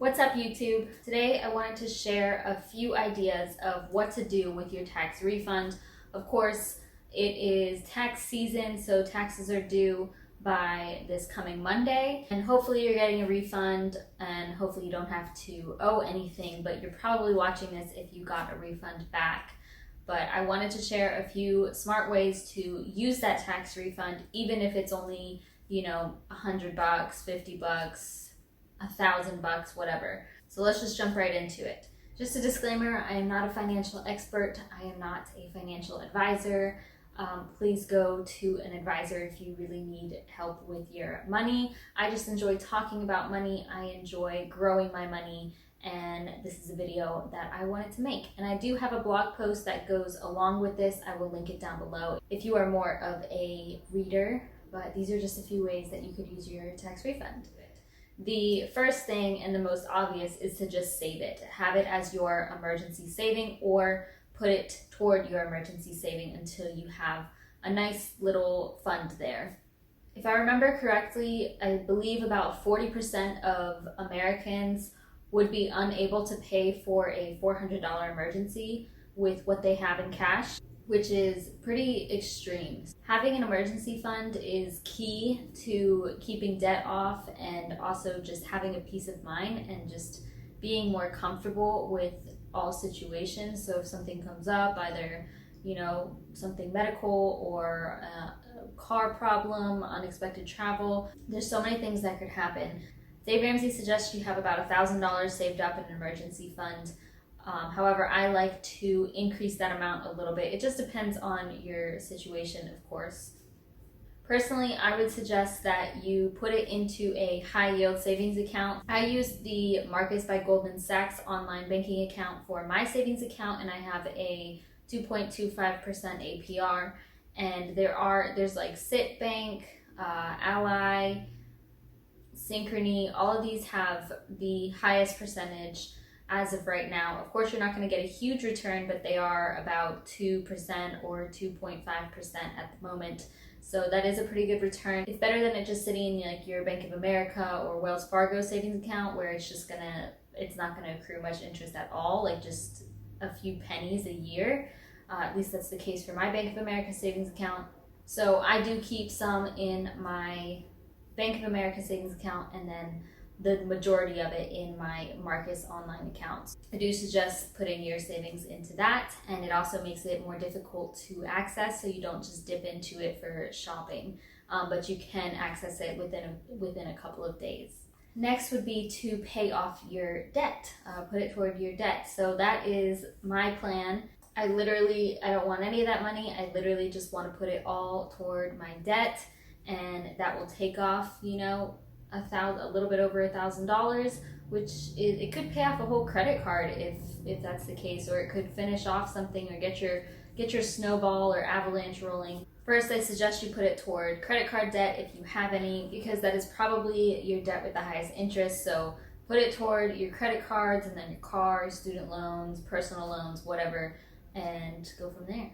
What's up, YouTube? Today I wanted to share a few ideas of what to do with your tax refund. Of course, it is tax season, so taxes are due by this coming Monday, and hopefully you're getting a refund and hopefully you don't have to owe anything, but you're probably watching this if you got a refund back. But I wanted to share a few smart ways to use that tax refund, even if it's only, $100, $50, $1,000, whatever. So let's just jump right into it. Just a disclaimer, I am not a financial expert. I am not a financial advisor. Please go to an advisor if you really need help with your money. I just enjoy talking about money. I enjoy growing my money, and this is a video that I wanted to make. And I do have a blog post that goes along with this. I will link it down below if you are more of a reader, but these are just a few ways that you could use your tax refund. The first thing and the most obvious is to just save it. Have it as your emergency saving or put it toward your emergency saving until you have a nice little fund there. If I remember correctly, I believe about 40% of Americans would be unable to pay for a $400 emergency with what they have in cash, which is pretty extreme. Having an emergency fund is key to keeping debt off and also just having a peace of mind and just being more comfortable with all situations. So if something comes up, either, something medical or a car problem, unexpected travel, there's so many things that could happen. Dave Ramsey suggests you have about $1,000 saved up in an emergency fund. However, I like to increase that amount a little bit. It just depends on your situation, of course. Personally, I would suggest that you put it into a high yield savings account. I use the Marcus by Goldman Sachs online banking account for my savings account, and I have a 2.25% APR. And there's like Citibank, Ally, Synchrony, all of these have the highest percentage as of right now. Of course, you're not going to get a huge return, but they are about 2% or 2.5% at the moment. So that is a pretty good return. It's better than it just sitting in like your Bank of America or Wells Fargo savings account where it's not gonna accrue much interest at all, like just a few pennies a year. At least that's the case for my Bank of America savings account. So I do keep some in my Bank of America savings account and then the majority of it in my Marcus online account. I do suggest putting your savings into that, and it also makes it more difficult to access, so you don't just dip into it for shopping, but you can access it within a couple of days. Next would be to pay off your debt, put it toward your debt. So that is my plan. I don't want any of that money. I literally just want to put it all toward my debt, and that will take off, a little bit over $1,000, which it could pay off a whole credit card if that's the case, or it could finish off something or get your snowball or avalanche rolling. First, I suggest you put it toward credit card debt if you have any, because that is probably your debt with the highest interest. So put it toward your credit cards and then your car, student loans, personal loans, whatever, and go from there.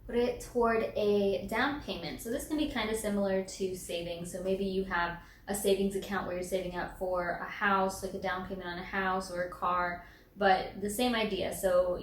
Put it toward a down payment. So this can be kind of similar to savings. So maybe you have a savings account where you're saving up for a house, like a down payment on a house or a car, but the same idea. So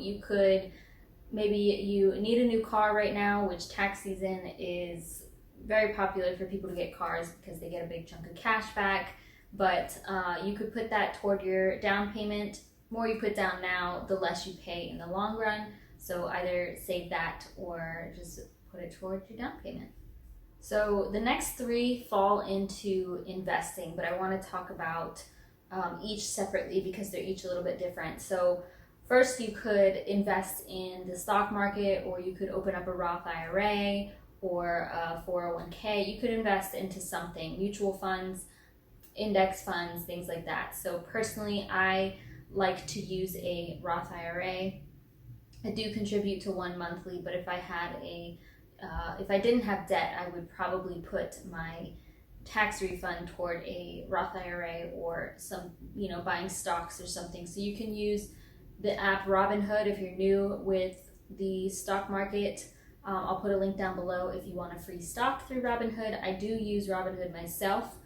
maybe you need a new car right now, which tax season is very popular for people to get cars because they get a big chunk of cash back, but you could put that toward your down payment. The more you put down now, the less you pay in the long run. So either save that or just put it toward your down payment. So the next three fall into investing, but I want to talk about each separately because they're each a little bit different. So first, you could invest in the stock market, or you could open up a Roth IRA or a 401k. You could invest into something, mutual funds, index funds, things like that. So personally, I like to use a Roth IRA. I do contribute to one monthly, but if I didn't have debt, I would probably put my tax refund toward a Roth IRA or some, buying stocks or something. So you can use the app Robinhood if you're new with the stock market. I'll put a link down below if you want a free stock through Robinhood. I do use Robinhood myself.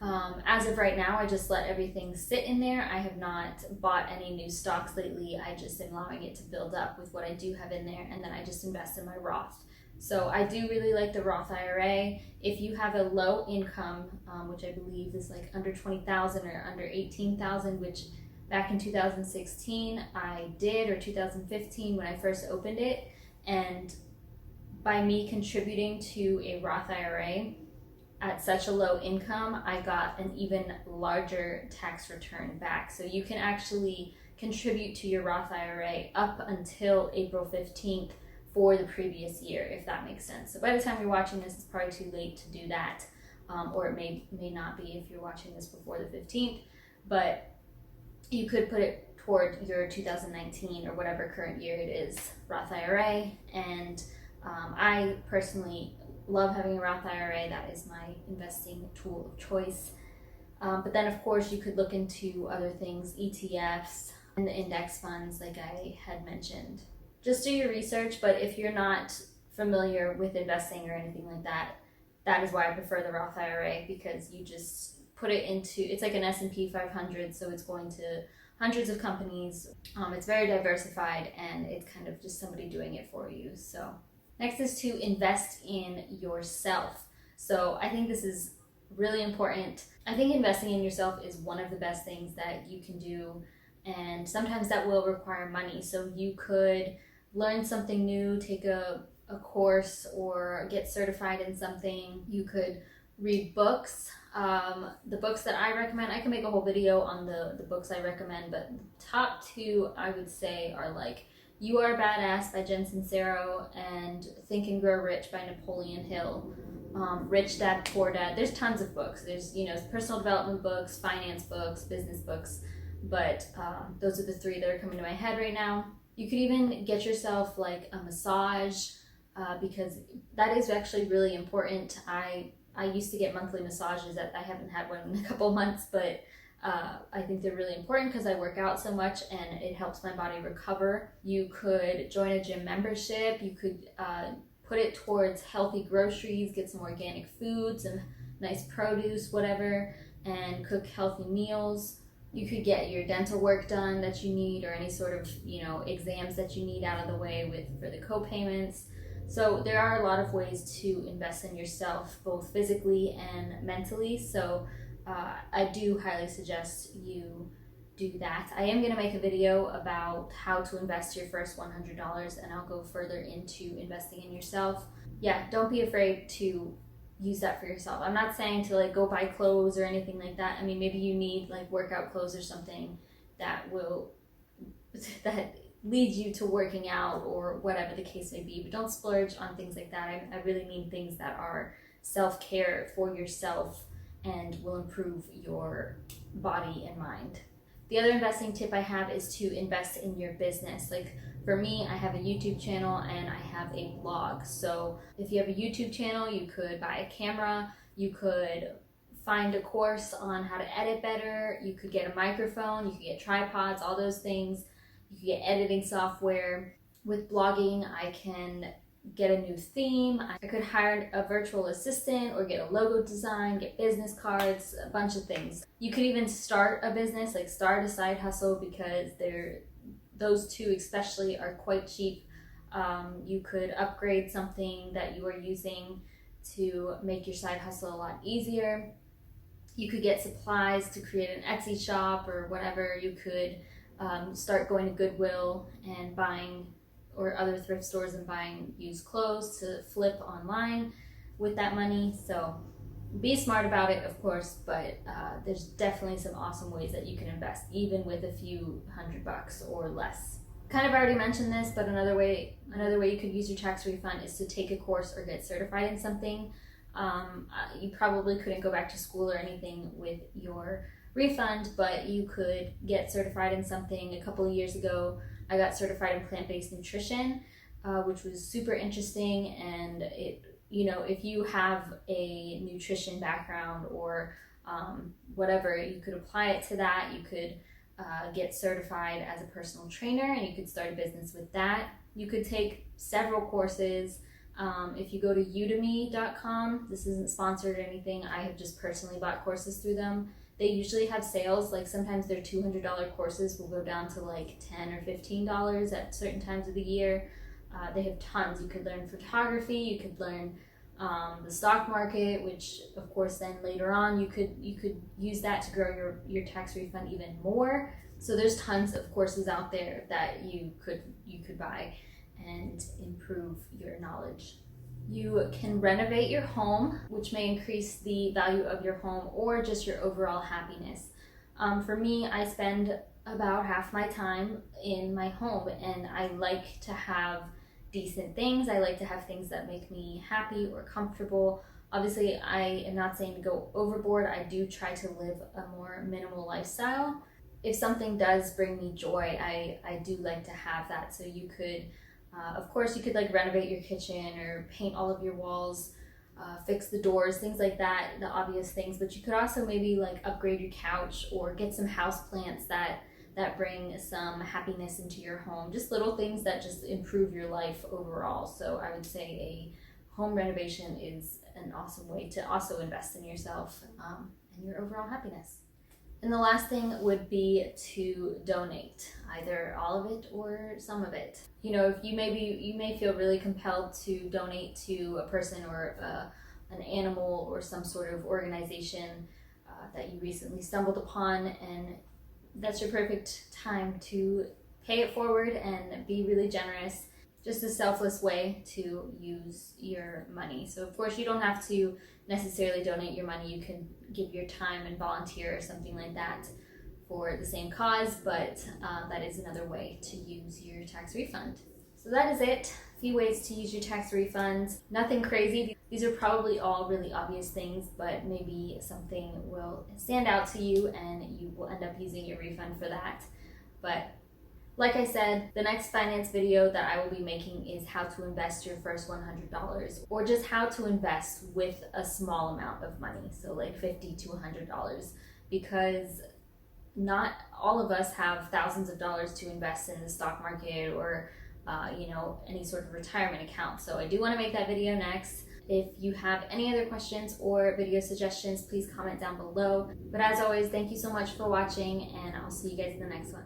As of right now, I just let everything sit in there. I have not bought any new stocks lately. I just am allowing it to build up with what I do have in there, and then I just invest in my Roth. So I do really like the Roth IRA. If you have a low income, which I believe is like under 20,000 or under 18,000, which back in 2016 I did, or 2015 when I first opened it, and by me contributing to a Roth IRA at such a low income, I got an even larger tax return back. So you can actually contribute to your Roth IRA up until April 15th for the previous year, if that makes sense. So by the time you're watching this, it's probably too late to do that, or it may not be if you're watching this before the 15th, but you could put it toward your 2019 or whatever current year it is Roth IRA. And I personally love having a Roth IRA. That is my investing tool of choice. But then, of course, you could look into other things, ETFs and the index funds, like I had mentioned. Just do your research, but if you're not familiar with investing or anything like that, that is why I prefer the Roth IRA, because you just put it into, it's like an S&P 500, so it's going to hundreds of companies. It's very diversified, and it's kind of just somebody doing it for you. So next is to invest in yourself. So I think this is really important. I think investing in yourself is one of the best things that you can do, and sometimes that will require money. So you could learn something new, take a course, or get certified in something. You could read books. The books that I recommend, I can make a whole video on the books I recommend, but the top two I would say are like You Are a Badass by Jen Sincero and Think and Grow Rich by Napoleon Hill. Rich Dad, Poor Dad. There's tons of books. There's, personal development books, finance books, business books, but those are the three that are coming to my head right now. You could even get yourself like a massage, because that is actually really important. I used to get monthly massages. That I haven't had one in a couple months, but I think they're really important because I work out so much and it helps my body recover. You could join a gym membership. You could put it towards healthy groceries, get some organic foods and nice produce, whatever, and cook healthy meals. You could get your dental work done that you need, or any sort of, exams that you need out of the way for the co-payments. So there are a lot of ways to invest in yourself, both physically and mentally. So I do highly suggest you do that. I am going to make a video about how to invest your first $100, and I'll go further into investing in yourself. Yeah, don't be afraid to use that for yourself. I'm not saying to go buy clothes or anything like that. I mean, maybe you need workout clothes or something that leads you to working out, or whatever the case may be, but don't splurge on things like that. I really mean things that are self-care for yourself and will improve your body and mind. The other investing tip I have is to invest in your business. For me, I have a YouTube channel and I have a blog. So if you have a YouTube channel, you could buy a camera, you could find a course on how to edit better, you could get a microphone, you could get tripods, all those things. You could get editing software. With blogging, I can get a new theme. I could hire a virtual assistant or get a logo design, get business cards, a bunch of things. You could even start a business, start a side hustle, because those two especially are quite cheap. You could upgrade something that you are using to make your side hustle a lot easier. You could get supplies to create an Etsy shop or whatever. You could start going to Goodwill and buying, or other thrift stores, and buying used clothes to flip online with that money. So be smart about it, of course, but there's definitely some awesome ways that you can invest, even with a few $100 or less. Kind of already mentioned this, but another way you could use your tax refund is to take a course or get certified in something. You probably couldn't go back to school or anything with your refund, but you could get certified in something. A couple of years ago, I got certified in plant-based nutrition, which was super interesting. And if you have a nutrition background or whatever, you could apply it to that. You could get certified as a personal trainer, and you could start a business with that. You could take several courses. If you go to udemy.com, this isn't sponsored or anything, I have just personally bought courses through them. They usually have sales, like sometimes their $200 courses will go down to like $10 or $15 at certain times of the year. They have tons. You could learn photography, you could learn the stock market, which of course then later on you could use that to grow your tax refund even more. So there's tons of courses out there that you could buy and improve your knowledge. You can renovate your home, which may increase the value of your home or just your overall happiness. For me, I spend about half my time in my home, and I like to have decent things. I like to have things that make me happy or comfortable. Obviously, I am not saying to go overboard. I do try to live a more minimal lifestyle. If something does bring me joy, I do like to have that. So you could, of course, you could like renovate your kitchen or paint all of your walls, fix the doors, things like that, the obvious things. But you could also maybe like upgrade your couch or get some house plants that bring some happiness into your home. Just little things that just improve your life overall. So I would say a home renovation is an awesome way to also invest in yourself and your overall happiness. And the last thing would be to donate, either all of it or some of it. You know, if you may feel really compelled to donate to a person or an animal or some sort of organization that you recently stumbled upon, and that's your perfect time to pay it forward and be really generous. Just a selfless way to use your money. So of course you don't have to necessarily donate your money. You can give your time and volunteer or something like that for the same cause, but that is another way to use your tax refund. So that is it. A few ways to use your tax refunds. Nothing crazy. These are probably all really obvious things, but maybe something will stand out to you and you will end up using your refund for that. But like I said, the next finance video that I will be making is how to invest your first $100, or just how to invest with a small amount of money, so like $50 to $100, because not all of us have thousands of dollars to invest in the stock market or any sort of retirement account. So I do want to make that video next. If you have any other questions or video suggestions, please comment down below. But as always, thank you so much for watching, and I'll see you guys in the next one.